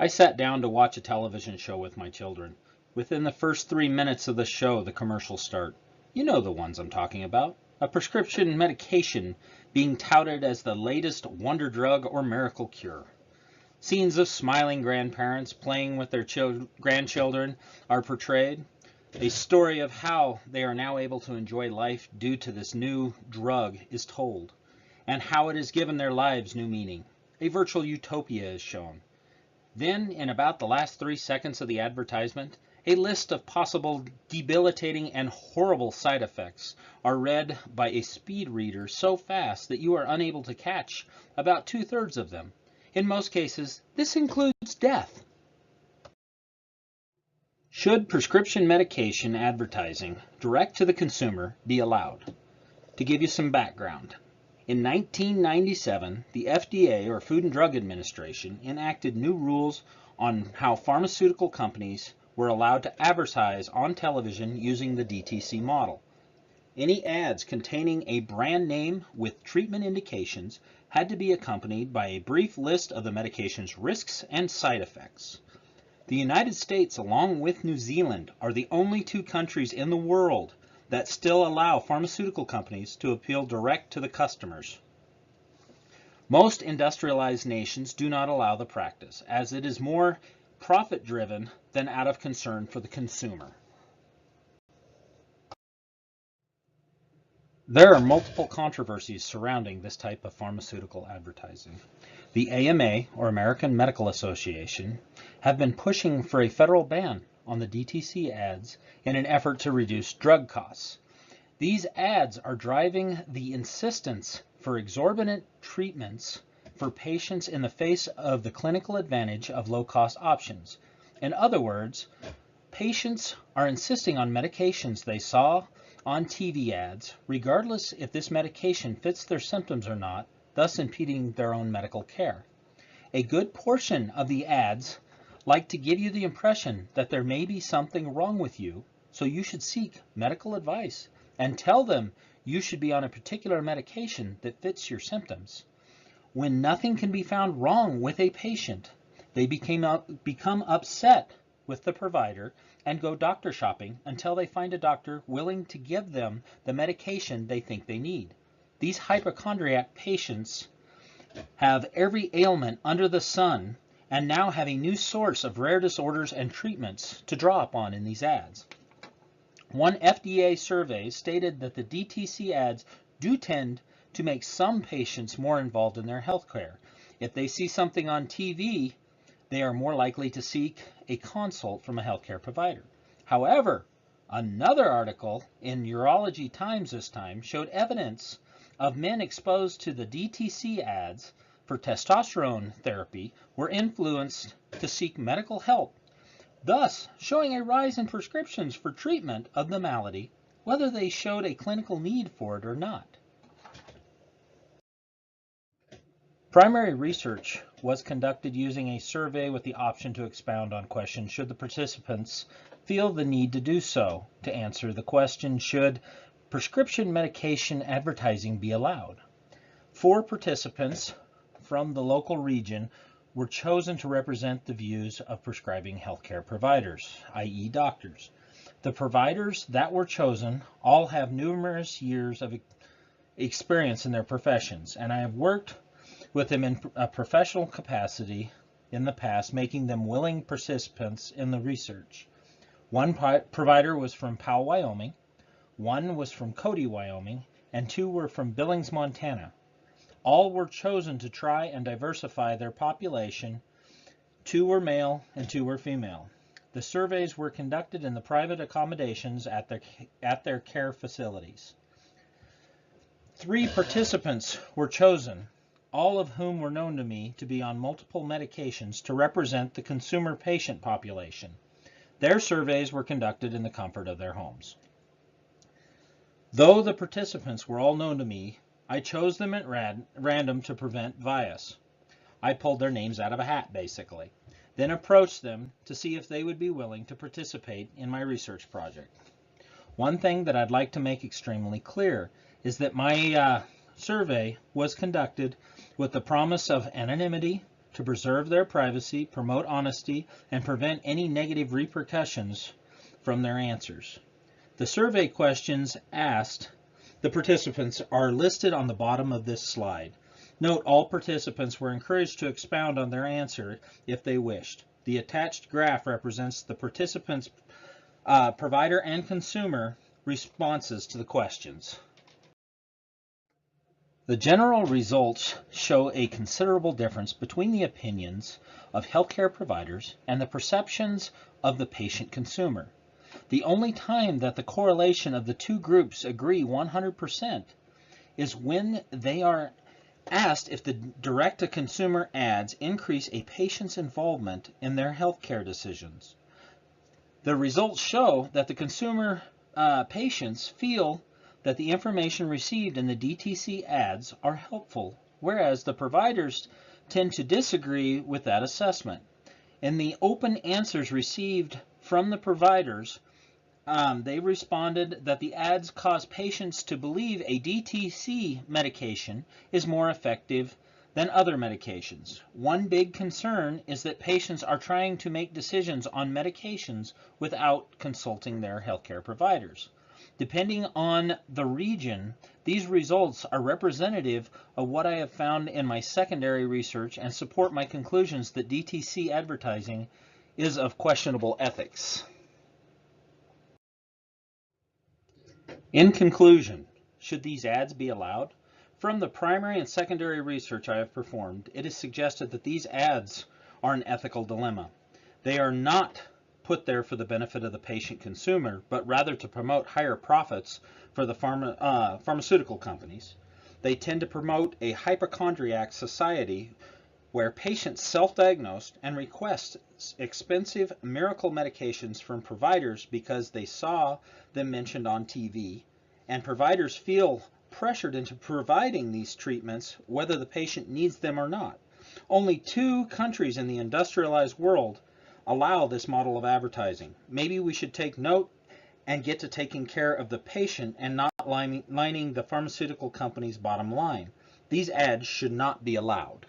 I sat down to watch a television show with my children. Within the first 3 minutes of the show, the commercials start. You know the ones I'm talking about. A prescription medication being touted as the latest wonder drug or miracle cure. Scenes of smiling grandparents playing with their grandchildren are portrayed. A story of how they are now able to enjoy life due to this new drug is told, and how it has given their lives new meaning. A virtual utopia is shown. Then, in about the last 3 seconds of the advertisement, a list of possible debilitating and horrible side effects are read by a speed reader so fast that you are unable to catch about 2/3 of them. In most cases, this includes death. Should prescription medication advertising direct to the consumer be allowed? To give you some background, in 1997, the FDA, or Food and Drug Administration, enacted new rules on how pharmaceutical companies were allowed to advertise on television using the DTC model. Any ads containing a brand name with treatment indications had to be accompanied by a brief list of the medication's risks and side effects. The United States, along with New Zealand, are the only 2 countries in the world that still allow pharmaceutical companies to appeal direct to the customers. Most industrialized nations do not allow the practice, as it is more profit-driven than out of concern for the consumer. There are multiple controversies surrounding this type of pharmaceutical advertising. The AMA, or American Medical Association, have been pushing for a federal ban on the DTC ads in an effort to reduce drug costs. These ads are driving the insistence for exorbitant treatments for patients in the face of the clinical advantage of low-cost options. In other words, patients are insisting on medications they saw on TV ads, regardless if this medication fits their symptoms or not, thus impeding their own medical care. A good portion of the ads like to give you the impression that there may be something wrong with you, so you should seek medical advice, and tell them you should be on a particular medication that fits your symptoms. When nothing can be found wrong with a patient, they become upset with the provider and go doctor shopping until they find a doctor willing to give them the medication they think they need. These hypochondriac patients have every ailment under the sun and now have a new source of rare disorders and treatments to draw upon in these ads. One FDA survey stated that the DTC ads do tend to make some patients more involved in their health care. If they see something on TV, they are more likely to seek a consult from a healthcare provider. However, another article in Urology Times this time showed evidence of men exposed to the DTC ads for testosterone therapy were influenced to seek medical help, thus showing a rise in prescriptions for treatment of the malady, whether they showed a clinical need for it or not. Primary research was conducted using a survey with the option to expound on questions should the participants feel the need to do so. To answer the question, should prescription medication advertising be allowed? 4 participants from the local region were chosen to represent the views of prescribing healthcare providers, i.e. doctors. The providers that were chosen all have numerous years of experience in their professions, and I have worked with them in a professional capacity in the past, making them willing participants in the research. One provider was from Powell, Wyoming, 1 was from Cody, Wyoming, and 2 were from Billings, Montana. All were chosen to try and diversify their population. 2 were male and 2 were female. The surveys were conducted in the private accommodations at their care facilities. 3 participants were chosen, all of whom were known to me to be on multiple medications to represent the consumer patient population. Their surveys were conducted in the comfort of their homes. Though the participants were all known to me, I chose them at random to prevent bias. I pulled their names out of a hat, basically, then approached them to see if they would be willing to participate in my research project. One thing that I'd like to make extremely clear is that my survey was conducted with the promise of anonymity, to preserve their privacy, promote honesty, and prevent any negative repercussions from their answers. The survey questions asked the participants are listed on the bottom of this slide. Note all participants were encouraged to expound on their answer if they wished. The attached graph represents the participants' provider and consumer responses to the questions. The general results show a considerable difference between the opinions of healthcare providers and the perceptions of the patient consumer. The only time that the correlation of the two groups agree 100% is when they are asked if the direct-to-consumer ads increase a patient's involvement in their healthcare decisions. The results show that the consumer patients feel that the information received in the DTC ads are helpful, whereas the providers tend to disagree with that assessment. In the open answers received from the providers, they responded that the ads cause patients to believe a DTC medication is more effective than other medications. One big concern is that patients are trying to make decisions on medications without consulting their healthcare providers. Depending on the region, these results are representative of what I have found in my secondary research and support my conclusions that DTC advertising is of questionable ethics. In conclusion, should these ads be allowed? From the primary and secondary research I have performed, it is suggested that these ads are an ethical dilemma. They are not put there for the benefit of the patient consumer, but rather to promote higher profits for the pharmaceutical companies. They tend to promote a hypochondriac society where patients self-diagnose and request expensive miracle medications from providers because they saw them mentioned on TV, and providers feel pressured into providing these treatments whether the patient needs them or not. Only 2 countries in the industrialized world allow this model of advertising. Maybe we should take note and get to taking care of the patient and not lining the pharmaceutical company's bottom line. These ads should not be allowed.